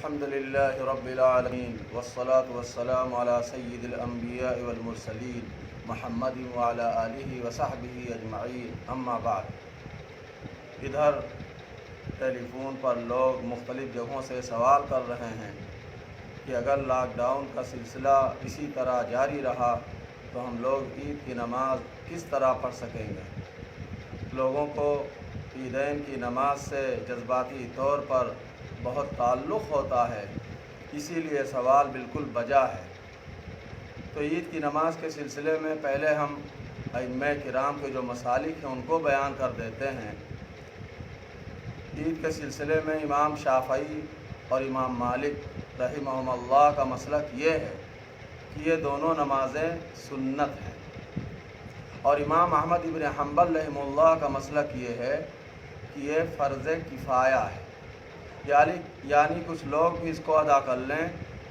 الحمد لله رب العالمين والصلاة والسلام على سيد الأنبياء والمرسلين محمد وعلى آلہ وصحبہ اجمعین، اما بعد۔ ادھر ٹیلی فون پر لوگ مختلف جگہوں سے سوال کر رہے ہیں کہ اگر لاک ڈاؤن کا سلسلہ اسی طرح جاری رہا تو ہم لوگ عید کی نماز کس طرح پڑھ سکیں گے؟ لوگوں کو عیدین کی نماز سے جذباتی طور پر بہت تعلق ہوتا ہے، اسی لیے سوال بالکل بجا ہے۔ تو عید کی نماز کے سلسلے میں پہلے ہم ائمہ کرام کے جو مسالک ہیں ان کو بیان کر دیتے ہیں۔ عید کے سلسلے میں امام شافعی اور امام مالک رحمہم اللہ کا مسلک یہ ہے کہ یہ دونوں نمازیں سنت ہیں، اور امام احمد ابن حنبل رحمہ اللہ کا مسلک یہ ہے کہ یہ فرض کفایہ ہے، یعنی کچھ لوگ بھی اس کو ادا کر لیں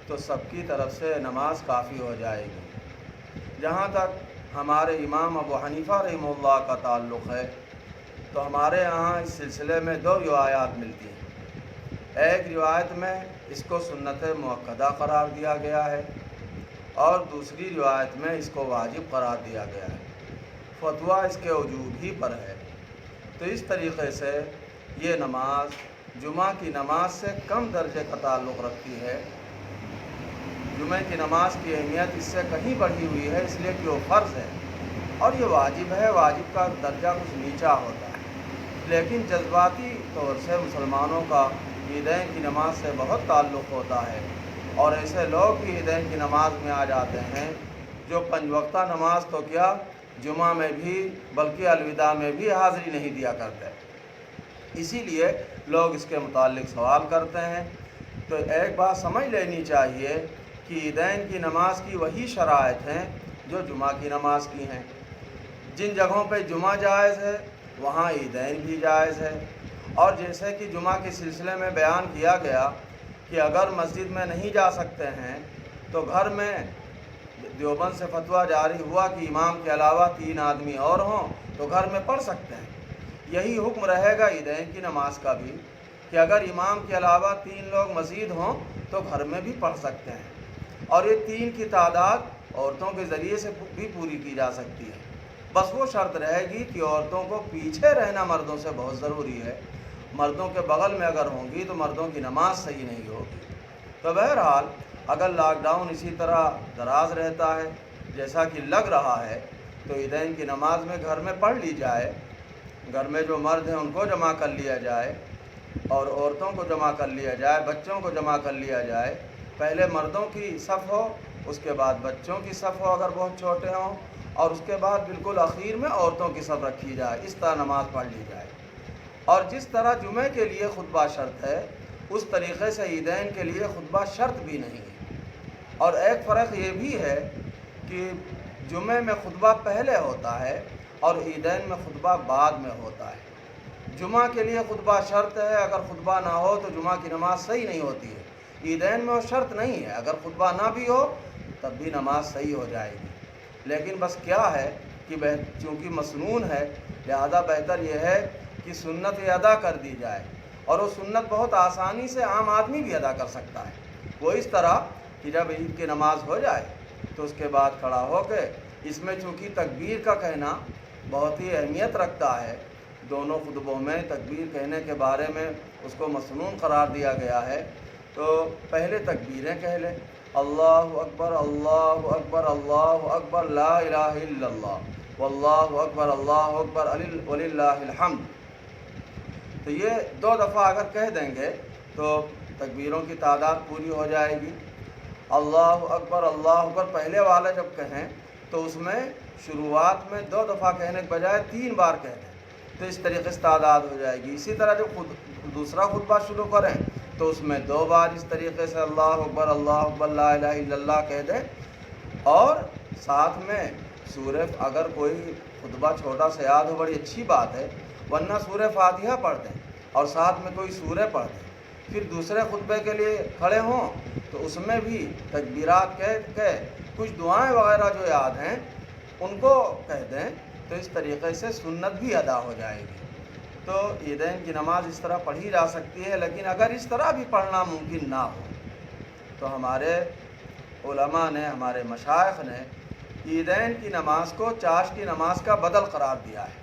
تو سب کی طرف سے نماز کافی ہو جائے گی۔ جہاں تک ہمارے امام ابو حنیفہ رحمہ اللہ کا تعلق ہے تو ہمارے یہاں اس سلسلے میں دو روایات ملتی ہیں۔ ایک روایت میں اس کو سنت مؤکدہ قرار دیا گیا ہے اور دوسری روایت میں اس کو واجب قرار دیا گیا ہے، فتویٰ اس کے وجوب ہی پر ہے۔ تو اس طریقے سے یہ نماز جمعہ کی نماز سے کم درجے کا تعلق رکھتی ہے۔ جمعہ کی نماز کی اہمیت اس سے کہیں بڑھی ہوئی ہے، اس لیے کہ وہ فرض ہے اور یہ واجب ہے، واجب کا درجہ کچھ نیچا ہوتا ہے۔ لیکن جذباتی طور سے مسلمانوں کا عیدین کی نماز سے بہت تعلق ہوتا ہے، اور ایسے لوگ بھی عیدین کی نماز میں آ جاتے ہیں جو پنج وقتہ نماز تو کیا جمعہ میں بھی بلکہ الوداع میں بھی حاضری نہیں دیا کرتے، اسی لیے لوگ اس کے متعلق سوال کرتے ہیں۔ تو ایک بات سمجھ لینی چاہیے کہ عیدین کی نماز کی وہی شرائط ہیں جو جمعہ کی نماز کی ہیں۔ جن جگہوں پہ جمعہ جائز ہے وہاں عیدین بھی جائز ہے، اور جیسے کہ جمعہ کے سلسلے میں بیان کیا گیا کہ اگر مسجد میں نہیں جا سکتے ہیں تو گھر میں دیوبند سے فتویٰ جاری ہوا کہ امام کے علاوہ 3 آدمی اور ہوں تو گھر میں پڑھ سکتے ہیں۔ یہی حکم رہے گا عیدین کی نماز کا بھی کہ اگر امام کے علاوہ 3 لوگ مزید ہوں تو گھر میں بھی پڑھ سکتے ہیں، اور یہ 3 کی تعداد عورتوں کے ذریعے سے بھی پوری کی جا سکتی ہے۔ بس وہ شرط رہے گی کہ عورتوں کو پیچھے رہنا مردوں سے بہت ضروری ہے، مردوں کے بغل میں اگر ہوں گی تو مردوں کی نماز صحیح نہیں ہوگی۔ تو بہرحال اگر لاک ڈاؤن اسی طرح دراز رہتا ہے جیسا کہ لگ رہا ہے تو عیدین کی نماز میں گھر میں پڑھ لی جائے، گھر میں جو مرد ہیں ان کو جمع کر لیا جائے اور عورتوں کو جمع کر لیا جائے، بچوں کو جمع کر لیا جائے۔ پہلے مردوں کی صف ہو، اس کے بعد بچوں کی صف ہو اگر بہت چھوٹے ہوں، اور اس کے بعد بالکل اخیر میں عورتوں کی صف رکھی جائے، اس طرح نماز پڑھ لی جائے۔ اور جس طرح جمعے کے لیے خطبہ شرط ہے اس طریقے سے عیدین کے لیے خطبہ شرط بھی نہیں ہے۔ اور ایک فرق یہ بھی ہے کہ جمعے میں خطبہ پہلے ہوتا ہے اور عیدین میں خطبہ بعد میں ہوتا ہے۔ جمعہ کے لیے خطبہ شرط ہے، اگر خطبہ نہ ہو تو جمعہ کی نماز صحیح نہیں ہوتی ہے۔ عیدین میں وہ شرط نہیں ہے، اگر خطبہ نہ بھی ہو تب بھی نماز صحیح ہو جائے گی۔ لیکن بس کیا ہے کہ چونکہ مسنون ہے لہذا بہتر یہ ہے کہ سنت ادا کر دی جائے، اور وہ سنت بہت آسانی سے عام آدمی بھی ادا کر سکتا ہے۔ وہ اس طرح کہ جب عید کی نماز ہو جائے تو اس کے بعد کھڑا ہو کے، اس میں چونکہ تکبیر کا کہنا بہت ہی اہمیت رکھتا ہے، دونوں خطبوں میں تکبیر کہنے کے بارے میں اس کو مسنون قرار دیا گیا ہے، تو پہلے تکبیریں کہہ لیں، اللہ اکبر اللہ اکبر اللہ اکبر لا الہ الا اللہ واللہ اکبر اللہ اکبر وللہ الحمد۔ تو یہ 2 دفعہ اگر کہہ دیں گے تو تکبیروں کی تعداد پوری ہو جائے گی۔ اللہ اکبر پہلے والا جب کہیں تو اس میں شروعات میں 2 دفعہ کہنے کے بجائے 3 بار کہہ دیں، تو اس طریقے سے تعداد ہو جائے گی۔ اسی طرح جب دوسرا خطبہ شروع کریں تو اس میں 2 بار اس طریقے سے اللہ اکبر لا الہ الا اللہ کہہ دیں، اور ساتھ میں سورہ، اگر کوئی خطبہ چھوٹا سے یاد ہو بڑی اچھی بات ہے، ورنہ سورہ فاتحہ پڑھ دیں اور ساتھ میں کوئی سورہ پڑھ دیں۔ پھر دوسرے خطبے کے لیے کھڑے ہوں تو اس میں بھی تکبیرات کہہ کے کچھ دعائیں وغیرہ جو یاد ہیں ان کو کہہ دیں، تو اس طریقے سے سنت بھی ادا ہو جائے گی۔ تو عیدین کی نماز اس طرح پڑھی جا سکتی ہے، لیکن اگر اس طرح بھی پڑھنا ممکن نہ ہو تو ہمارے علماء نے، ہمارے مشائخ نے عیدین کی نماز کو چاش کی نماز کا بدل قرار دیا ہے۔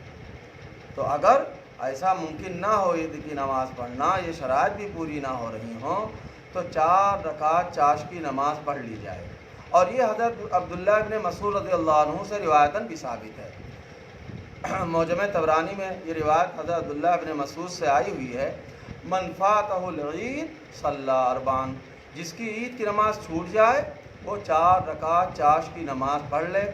تو اگر ایسا ممکن نہ ہو عید کی نماز پڑھنا، یہ شرائط بھی پوری نہ ہو رہی ہوں، تو 4 رکعت چاش کی نماز پڑھ لی جائے۔ اور یہ حضرت عبداللہ ابن مسعود رضی اللہ عنہ سے روایتاً بھی ثابت ہے۔ معجم طبرانی میں یہ روایت حضرت عبداللہ ابن مسعود سے آئی ہوئی ہے، من فاتہ العید صلی اربعاً، جس کی عید کی نماز چھوٹ جائے وہ 4 رکعت چاش کی نماز پڑھ لے۔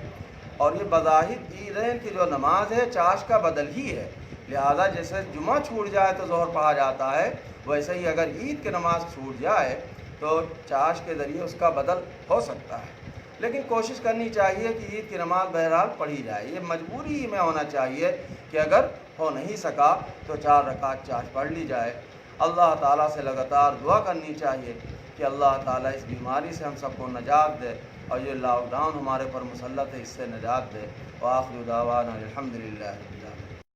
اور یہ بظاہر عیدین کی جو نماز ہے چاش کا بدل ہی ہے، لہذا جیسے جمعہ چھوٹ جائے تو ظہر پڑھا جاتا ہے، ویسے ہی اگر عید کی نماز چھوٹ جائے تو چاش کے ذریعے اس کا بدل ہو سکتا ہے۔ لیکن کوشش کرنی چاہیے کہ عید کی نماز بہرحال پڑھی جائے، یہ مجبوری ہی میں ہونا چاہیے کہ اگر ہو نہیں سکا تو 4 رکعت چاش پڑھ لی جائے۔ اللہ تعالیٰ سے لگاتار دعا کرنی چاہیے کہ اللہ تعالیٰ اس بیماری سے ہم سب کو نجات دے، اور یہ لاک ڈاؤن ہمارے پر مسلط ہے اس سے نجات دے۔ وآخر دعوانا الحمدللہ۔